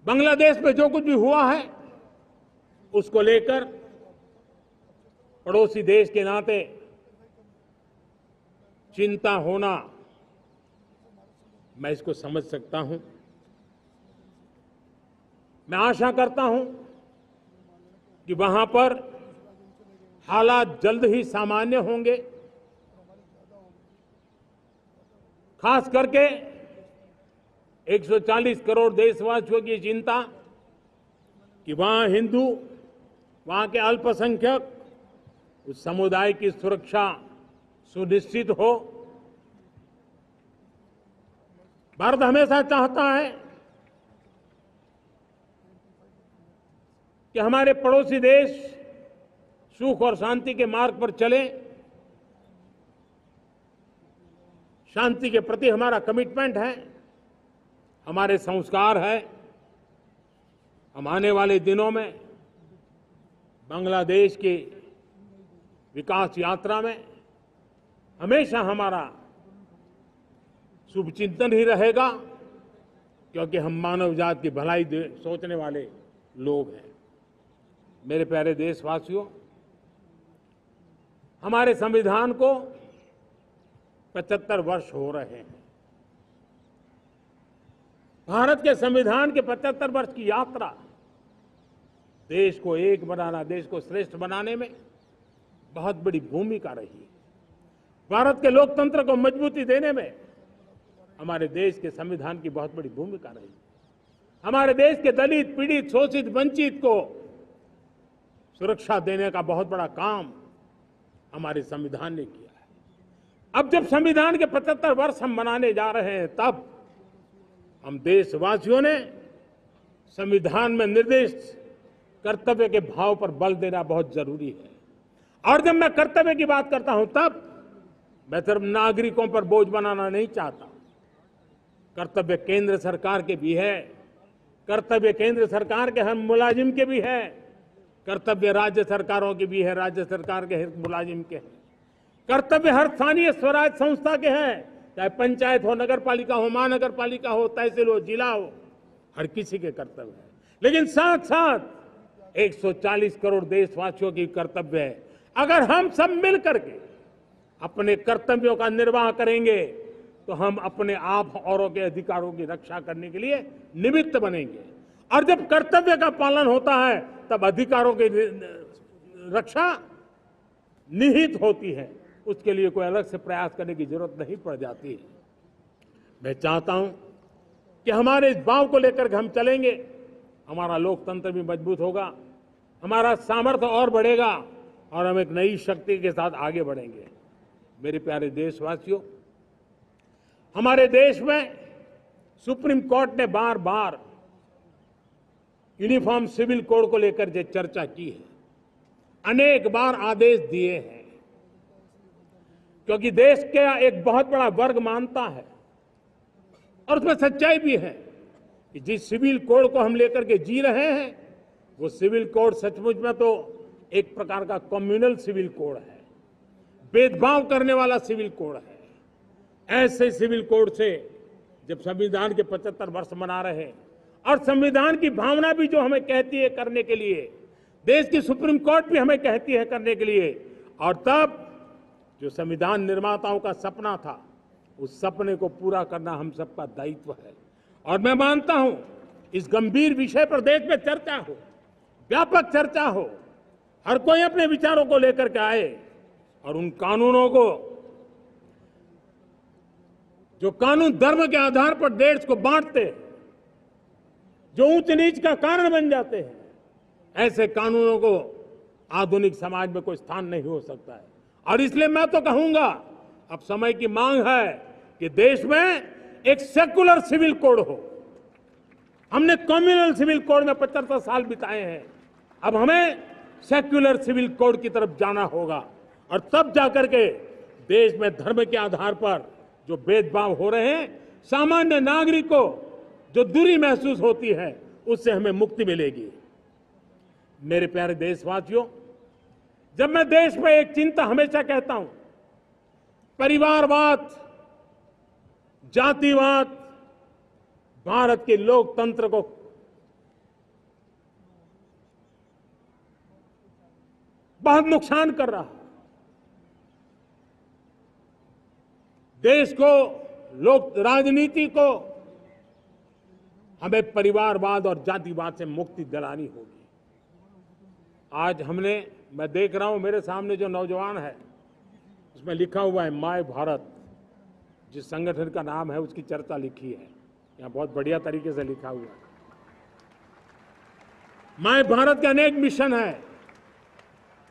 बांग्लादेश में जो कुछ भी हुआ है उसको लेकर पड़ोसी देश के नाते चिंता होना, मैं इसको समझ सकता हूं। मैं आशा करता हूं कि वहां पर हालात जल्द ही सामान्य होंगे। खास करके 140 करोड़ देशवासियों की चिंता कि वहां हिंदू, वहां के अल्पसंख्यक, उस समुदाय की सुरक्षा सुनिश्चित हो। भारत हमेशा चाहता है कि हमारे पड़ोसी देश सुख और शांति के मार्ग पर चले। शांति के प्रति हमारा कमिटमेंट है, हमारे संस्कार है। हम आने वाले दिनों में बांग्लादेश की विकास यात्रा में हमेशा हमारा शुभचिंतन ही रहेगा, क्योंकि हम मानव जाति की भलाई सोचने वाले लोग हैं। मेरे प्यारे देशवासियों, हमारे संविधान को 75 वर्ष हो रहे हैं। भारत के संविधान के 75 वर्ष की यात्रा देश को एक बनाना, देश को श्रेष्ठ बनाने में बहुत बड़ी भूमिका रही। भारत के लोकतंत्र को मजबूती देने में हमारे देश के संविधान की बहुत बड़ी भूमिका रही। हमारे देश के दलित, पीड़ित, शोषित, वंचित को सुरक्षा देने का बहुत बड़ा काम हमारे संविधान ने किया है। अब जब संविधान के 75 वर्ष हम मनाने जा रहे हैं, तब हम देशवासियों ने संविधान में निर्दिष्ट कर्तव्य के भाव पर बल देना बहुत जरूरी है। और जब मैं कर्तव्य की बात करता हूं, तब मैं सिर्फ नागरिकों पर बोझ बनाना नहीं चाहता। कर्तव्य केंद्र सरकार के भी है, कर्तव्य केंद्र सरकार के हर मुलाजिम के भी है, कर्तव्य राज्य सरकारों के भी है, राज्य सरकार के हर मुलाजिम के हैं, कर्तव्य हर स्थानीय स्वराज संस्था के हैं, चाहे पंचायत हो, नगर पालिका हो, महानगर पालिका हो, तहसील हो, जिला हो, हर किसी के कर्तव्य है। लेकिन साथ साथ 140 करोड़ देशवासियों की कर्तव्य है। अगर हम सब मिल करके अपने कर्तव्यों का निर्वाह करेंगे तो हम अपने आप औरों के अधिकारों की रक्षा करने के लिए निमित्त बनेंगे। और जब कर्तव्य का पालन होता है, तब अधिकारों की रक्षा निहित होती है। उसके लिए कोई अलग से प्रयास करने की जरूरत नहीं पड़ जाती है। मैं चाहता हूं कि हमारे इस भाव को लेकर के हम चलेंगे, हमारा लोकतंत्र भी मजबूत होगा, हमारा सामर्थ्य और बढ़ेगा और हम एक नई शक्ति के साथ आगे बढ़ेंगे। मेरे प्यारे देशवासियों, हमारे देश में सुप्रीम कोर्ट ने बार बार यूनिफॉर्म सिविल कोड को लेकर जो चर्चा की है, अनेक बार आदेश दिए हैं, क्योंकि देश का एक बहुत बड़ा वर्ग मानता है और उसमें सच्चाई भी है कि जिस सिविल कोड को हम लेकर के जी रहे हैं, वो सिविल कोड सचमुच में तो एक प्रकार का कम्युनल सिविल कोड है, भेदभाव करने वाला सिविल कोड है। ऐसे सिविल कोड से जब संविधान के 75 वर्ष मना रहे हैं और संविधान की भावना भी जो हमें कहती है करने के लिए, देश की सुप्रीम कोर्ट भी हमें कहती है करने के लिए, और तब जो संविधान निर्माताओं का सपना था, उस सपने को पूरा करना हम सबका दायित्व है। और मैं मानता हूं इस गंभीर विषय पर देश में चर्चा हो, व्यापक चर्चा हो, हर कोई अपने विचारों को लेकर के आए और उन कानूनों को, जो कानून धर्म के आधार पर देश को बांटते, जो ऊंच नीच का कारण बन जाते हैं, ऐसे कानूनों को आधुनिक समाज में कोई स्थान नहीं हो सकता है। और इसलिए मैं तो कहूंगा, अब समय की मांग है कि देश में एक सेकुलर सिविल कोड हो। हमने कम्युनल सिविल कोड में 75 साल बिताए हैं, अब हमें सेक्युलर सिविल कोड की तरफ जाना होगा और तब जाकर के देश में धर्म के आधार पर जो भेदभाव हो रहे हैं, सामान्य नागरिक को जो दूरी महसूस होती है, उससे हमें मुक्ति मिलेगी। मेरे प्यारे देशवासियों, जब मैं देश में एक चिंता हमेशा कहता हूं, परिवारवाद, जातिवाद भारत के लोकतंत्र को बहुत नुकसान कर रहा है। देश को, लोक राजनीति को हमें परिवारवाद और जातिवाद से मुक्ति दिलानी होगी। आज मैं देख रहा हूं मेरे सामने जो नौजवान है, उसमें लिखा हुआ है माय भारत। जिस संगठन का नाम है उसकी चर्चा लिखी है, यहां बहुत बढ़िया तरीके से लिखा हुआ है। माय भारत के अनेक मिशन है।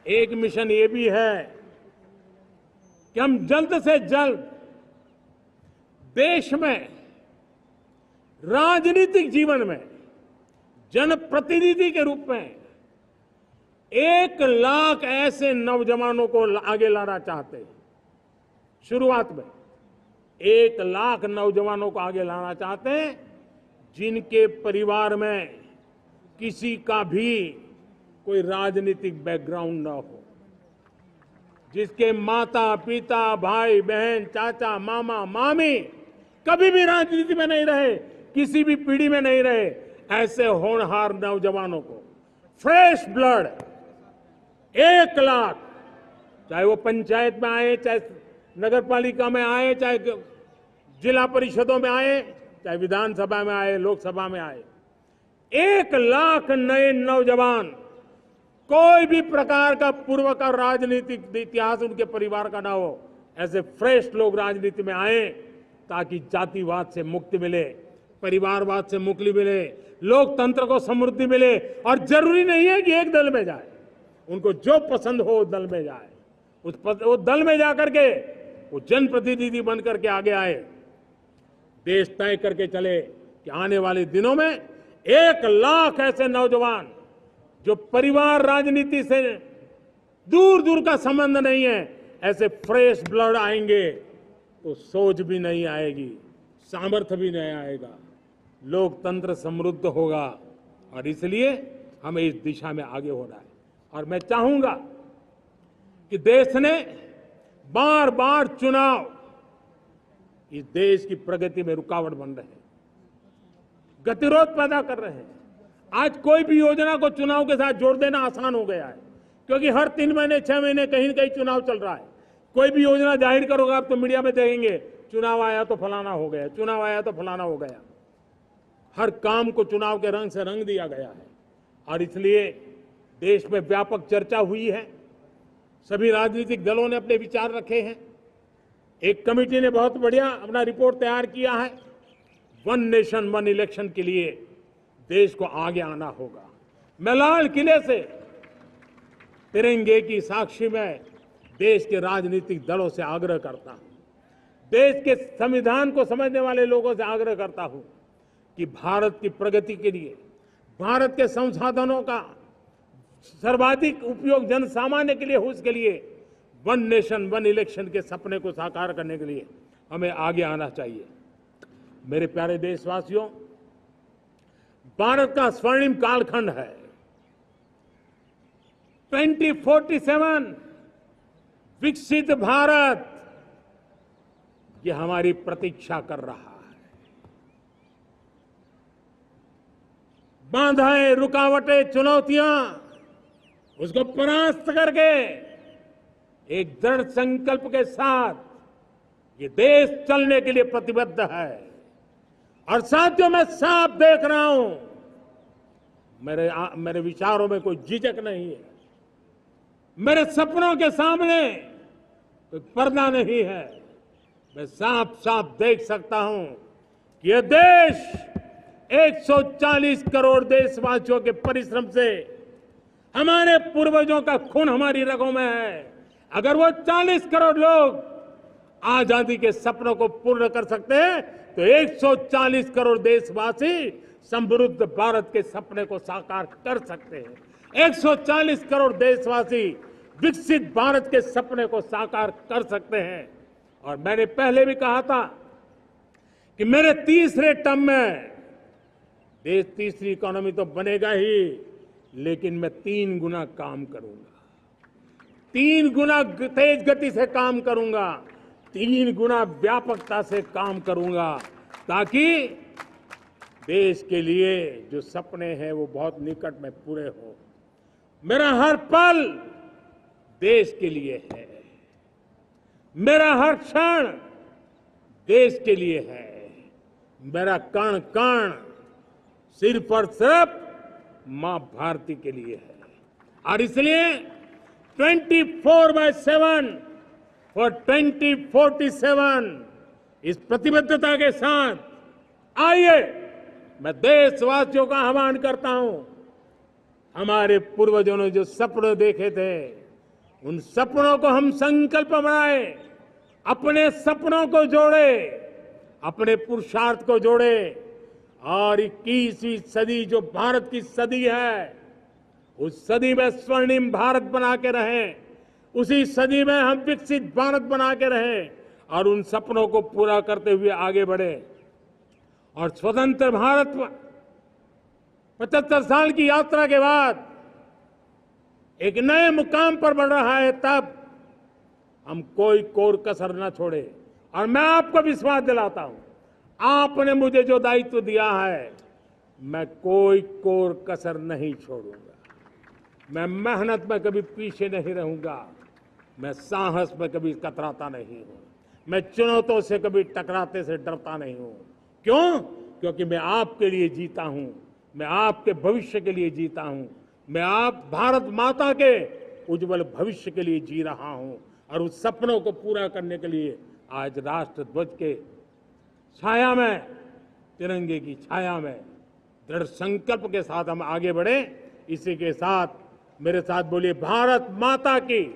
एक मिशन ये भी है कि हम जल्द से जल्द देश में राजनीतिक जीवन में जनप्रतिनिधि के रूप में 1 लाख ऐसे नौजवानों को आगे लाना चाहते हैं। शुरुआत में 1 लाख नौजवानों को आगे लाना चाहते हैं जिनके परिवार में किसी का भी कोई राजनीतिक बैकग्राउंड न हो, जिसके माता पिता भाई बहन चाचा मामा मामी कभी भी राजनीति में नहीं रहे, किसी भी पीढ़ी में नहीं रहे, ऐसे होनहार नौजवानों को फ्रेश ब्लड 1 लाख, चाहे वो पंचायत में आए, चाहे नगर पालिका में आए, चाहे जिला परिषदों में आए, चाहे विधानसभा में आए, लोकसभा में आए, 1 लाख नए नौजवान, कोई भी प्रकार का पूर्व का राजनीतिक इतिहास उनके परिवार का ना हो, ऐसे फ्रेश लोग राजनीति में आए ताकि जातिवाद से मुक्ति मिले, परिवारवाद से मुक्ति मिले, लोकतंत्र को समृद्धि मिले। और जरूरी नहीं है कि एक दल में जाए, उनको जो पसंद हो उस दल में जाए, उस दल में जाकर के वो जनप्रतिनिधि बनकर के आगे आए। देश तय करके चले कि आने वाले दिनों में 1 लाख ऐसे नौजवान जो परिवार राजनीति से दूर दूर का संबंध नहीं है, ऐसे फ्रेश ब्लड आएंगे तो सोच भी नहीं आएगी, सामर्थ्य भी नहीं आएगा, लोकतंत्र समृद्ध होगा। और इसलिए हमें इस दिशा में आगे होना है। और मैं चाहूंगा कि देश ने बार बार चुनाव इस देश की प्रगति में रुकावट बन रहे हैं, गतिरोध पैदा कर रहे हैं। आज कोई भी योजना को चुनाव के साथ जोड़ देना आसान हो गया है, क्योंकि हर 3 महीने 6 महीने कहीं न कहीं चुनाव चल रहा है। कोई भी योजना जाहिर करोगे आप तो मीडिया में देखेंगे, चुनाव आया तो फलाना हो गया, चुनाव आया तो फलाना हो गया। हर काम को चुनाव के रंग से रंग दिया गया है। और इसलिए देश में व्यापक चर्चा हुई है, सभी राजनीतिक दलों ने अपने विचार रखे हैं। एक कमेटी ने बहुत बढ़िया अपना रिपोर्ट तैयार किया है। 1 नेशन 1 इलेक्शन के लिए देश को आगे आना होगा। मैं लाल किले से तिरंगे की साक्षी में देश के राजनीतिक दलों से आग्रह करता हूं, देश के संविधान को समझने वाले लोगों से आग्रह करता हूं कि भारत की प्रगति के लिए, भारत के संसाधनों का सर्वाधिक उपयोग जन सामान्य के लिए हो, उसके लिए 1 नेशन 1 इलेक्शन के सपने को साकार करने के लिए हमें आगे आना चाहिए। मेरे प्यारे देशवासियों, भारत का स्वर्णिम कालखंड है। 2047 विकसित भारत, ये हमारी प्रतीक्षा कर रहा है। बाधाएं, रुकावटें, चुनौतियां, उसको परास्त करके एक दृढ़ संकल्प के साथ ये देश चलने के लिए प्रतिबद्ध है। और साथियों, मैं साफ देख रहा हूं, मेरे विचारों में कोई झिझक नहीं है, मेरे सपनों के सामने कोई पर्दा नहीं है। मैं साफ साफ देख सकता हूं कि यह देश 140 करोड़ देशवासियों के परिश्रम से, हमारे पूर्वजों का खून हमारी रगों में है। अगर वो 40 करोड़ लोग आजादी के सपनों को पूर्ण कर सकते हैं तो 140 करोड़ देशवासी समृद्ध भारत के सपने को साकार कर सकते हैं। 140 करोड़ देशवासी विकसित भारत के सपने को साकार कर सकते हैं। और मैंने पहले भी कहा था कि मेरे तीसरे टर्म में देश तीसरी इकोनॉमी तो बनेगा ही, लेकिन मैं 3 गुना काम करूंगा, 3 गुना तेज गति से काम करूंगा, 3 गुना व्यापकता से काम करूंगा, ताकि देश के लिए जो सपने हैं वो बहुत निकट में पूरे हो। मेरा हर पल देश के लिए है। मेरा हर क्षण देश के लिए है। मेरा कण कण सिर्फ और सिर्फ मां भारती के लिए है। और इसलिए 24/7 फॉर 2047 इस प्रतिबद्धता के साथ आइए मैं देशवासियों का आह्वान करता हूं। हमारे पूर्वजों ने जो सपने देखे थे, उन सपनों को हम संकल्प बनाए, अपने सपनों को जोड़े, अपने पुरुषार्थ को जोड़े और 21वीं सदी जो भारत की सदी है, उस सदी में स्वर्णिम भारत बना के रहें, उसी सदी में हम विकसित भारत बना के रहें और उन सपनों को पूरा करते हुए आगे बढ़े। और स्वतंत्र भारत 75 साल की यात्रा के बाद एक नए मुकाम पर बढ़ रहा है, तब हम कोई कोर कसर न छोड़े। और मैं आपको विश्वास दिलाता हूं, आपने मुझे जो दायित्व दिया है, मैं कोई कोर कसर नहीं छोड़ूंगा। मैं मेहनत में कभी पीछे नहीं रहूंगा। मैं साहस में कभी कतराता नहीं हूं। मैं चुनौतियों से कभी टकराते से डरता नहीं हूं। क्यों? क्योंकि मैं आपके लिए जीता हूं। मैं आपके भविष्य के लिए जीता हूं। मैं आप भारत माता के उज्जवल भविष्य के लिए जी रहा हूं। और उस सपनों को पूरा करने के लिए आज राष्ट्र ध्वज के छाया में, तिरंगे की छाया में दृढ़ संकल्प के साथ हम आगे बढ़े। इसी के साथ मेरे साथ बोलिए, भारत माता की।